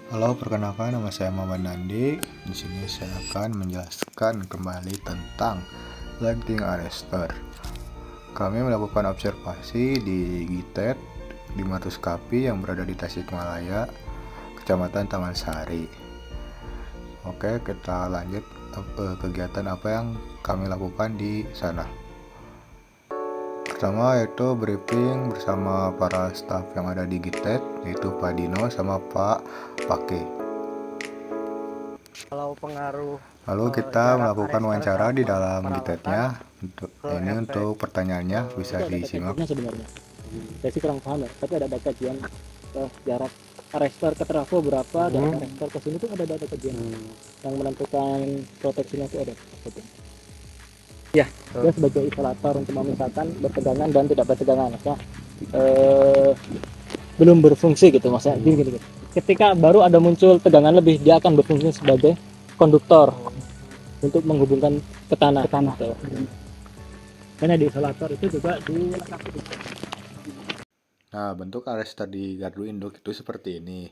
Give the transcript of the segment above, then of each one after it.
Halo, perkenalkan nama saya Muhammad Nandi. Di sini saya akan menjelaskan kembali tentang lighting arrestor. Kami melakukan observasi di Gitet 500 KP yang berada di Tasikmalaya, Kecamatan Taman Sari. Oke, kita lanjut kegiatan apa yang kami lakukan di sana. Pertama yaitu briefing bersama para staf yang ada di Gitet, yaitu Pak Dino sama Pak Pake. Kalau pengaruh Lalu kita melakukan arrestor wawancara di dalam peralatan Gitetnya. Untuk pertanyaannya bisa disimak. Sebenarnya saya sih kurang paham ya, tapi ada kajian jarak arrestor ke trafo berapa dan arrestor ke sini tuh ada kajian yang menentukan proteksinya tuh ada ya. Dia sebagai isolator untuk memisahkan bertegangan dan tidak bertegangan, maksudnya belum berfungsi gitu, maksudnya gini. Ketika baru ada muncul tegangan lebih, dia akan berfungsi sebagai konduktor untuk menghubungkan ke tanah gitu. Karena di isolator itu juga dilengkapi. Nah, bentuk arrestor di gardu induk itu seperti ini.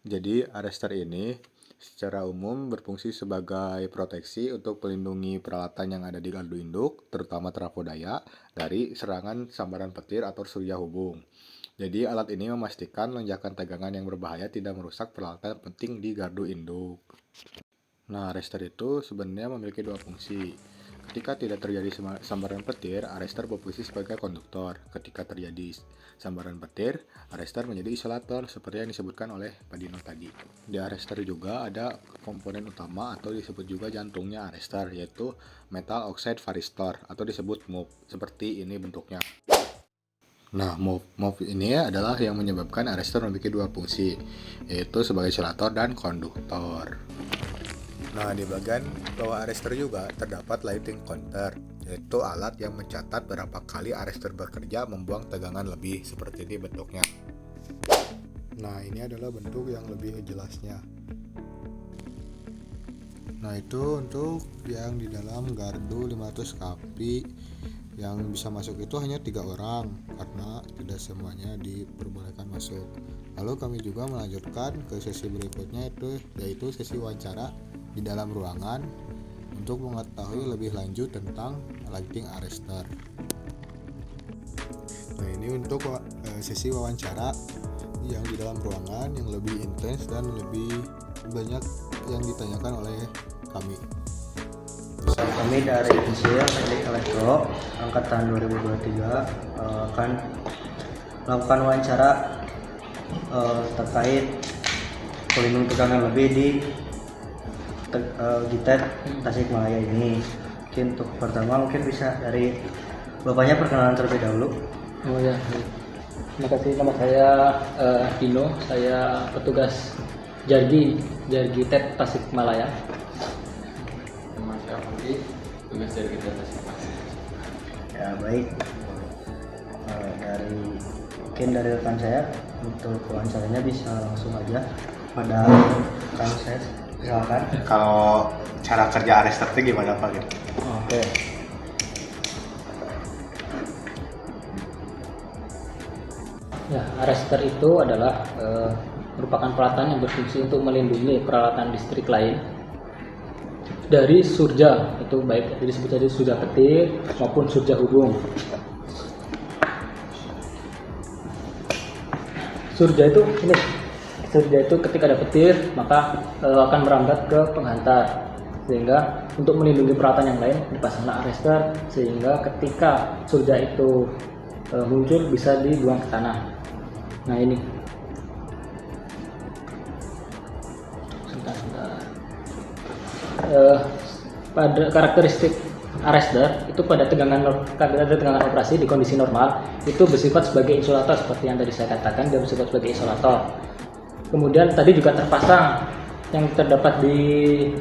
Jadi, arrestor ini secara umum berfungsi sebagai proteksi untuk melindungi peralatan yang ada di gardu induk, terutama trafo daya, dari serangan sambaran petir atau surya hubung. Jadi, alat ini memastikan lonjakan tegangan yang berbahaya tidak merusak peralatan penting di gardu induk. Nah, arrestor itu sebenarnya memiliki dua fungsi. Ketika tidak terjadi sambaran petir, arrestor berfungsi sebagai konduktor. Ketika terjadi sambaran petir, arrestor menjadi isolator seperti yang disebutkan oleh Pak Dino tadi. Di arrestor juga ada komponen utama atau disebut juga jantungnya arrestor, yaitu metal oxide varistor atau disebut MOV. Seperti ini bentuknya. Nah, MOV ini adalah yang menyebabkan arrestor memiliki dua fungsi, yaitu sebagai isolator dan konduktor. Nah, di bagian bawah arrestor juga terdapat lighting counter, yaitu alat yang mencatat berapa kali arrestor bekerja membuang tegangan lebih, seperti ini bentuknya. Nah, ini adalah bentuk yang lebih jelasnya. Nah, itu untuk yang di dalam gardu 500 KP. Yang bisa masuk itu hanya 3 orang, karena tidak semuanya diperbolehkan masuk. Lalu kami juga melanjutkan ke sesi berikutnya, yaitu sesi wawancara di dalam ruangan untuk mengetahui lebih lanjut tentang lighting arrestor. Nah, ini untuk sesi wawancara yang di dalam ruangan yang lebih intens dan lebih banyak yang ditanyakan oleh kami. Kami dari Insinyur Teknik Elektro angkatan 2023 akan melakukan wawancara terkait pelindung tegangan lebih di Gitet Tasikmalaya ini. Mungkin untuk pertama bisa dari bapaknya perkenalan terlebih dahulu. Oh ya, terima kasih. Nama saya Dino, saya petugas Jargi Tet Tasikmalaya. Nama saya Fandi, tugas dari kita Tasikmalaya. Ya baik, dari rekan saya untuk wawancaranya bisa langsung aja pada rekan saya, silakan. Kalau cara kerja arrestor itu gimana Pak? Oke. Ya, arrestor itu adalah merupakan peralatan yang berfungsi untuk melindungi peralatan listrik lain dari surja, itu baik disebut tadi surja petir maupun surja hubung. Surja itu ketika ada petir maka akan merambat ke penghantar, sehingga untuk melindungi peralatan yang lain dipasanglah arrestor, sehingga ketika surja itu muncul bisa dibuang ke tanah. Nah ini pada karakteristik arrestor itu pada tegangan operasi di kondisi normal itu bersifat sebagai isolator, seperti yang tadi saya katakan, dia bersifat sebagai isolator. Kemudian tadi juga terpasang yang terdapat di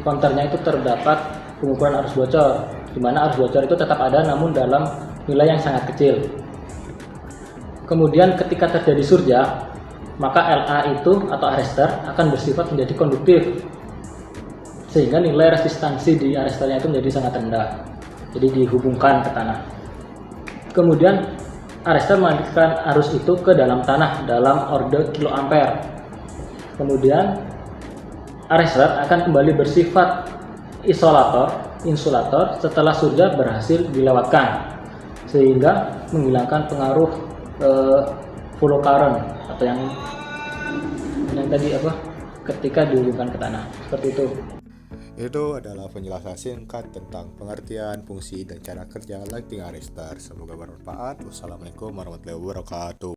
counternya, itu terdapat pengukuran arus bocor, di mana arus bocor itu tetap ada namun dalam nilai yang sangat kecil. Kemudian ketika terjadi surja, maka LA itu atau arrestor akan bersifat menjadi konduktif, sehingga nilai resistansi di arrestornya itu menjadi sangat rendah, jadi dihubungkan ke tanah. Kemudian arrestor mengalihkan arus itu ke dalam tanah dalam orde kiloampere. Kemudian arrestor akan kembali bersifat insulator setelah sudah berhasil dilewatkan, sehingga menghilangkan pengaruh flow current atau yang tadi ketika dihubungkan ke tanah, seperti itu. Itu adalah penjelasan singkat tentang pengertian, fungsi, dan cara kerja lighting arrestor. Semoga bermanfaat. Wassalamualaikum warahmatullahi wabarakatuh.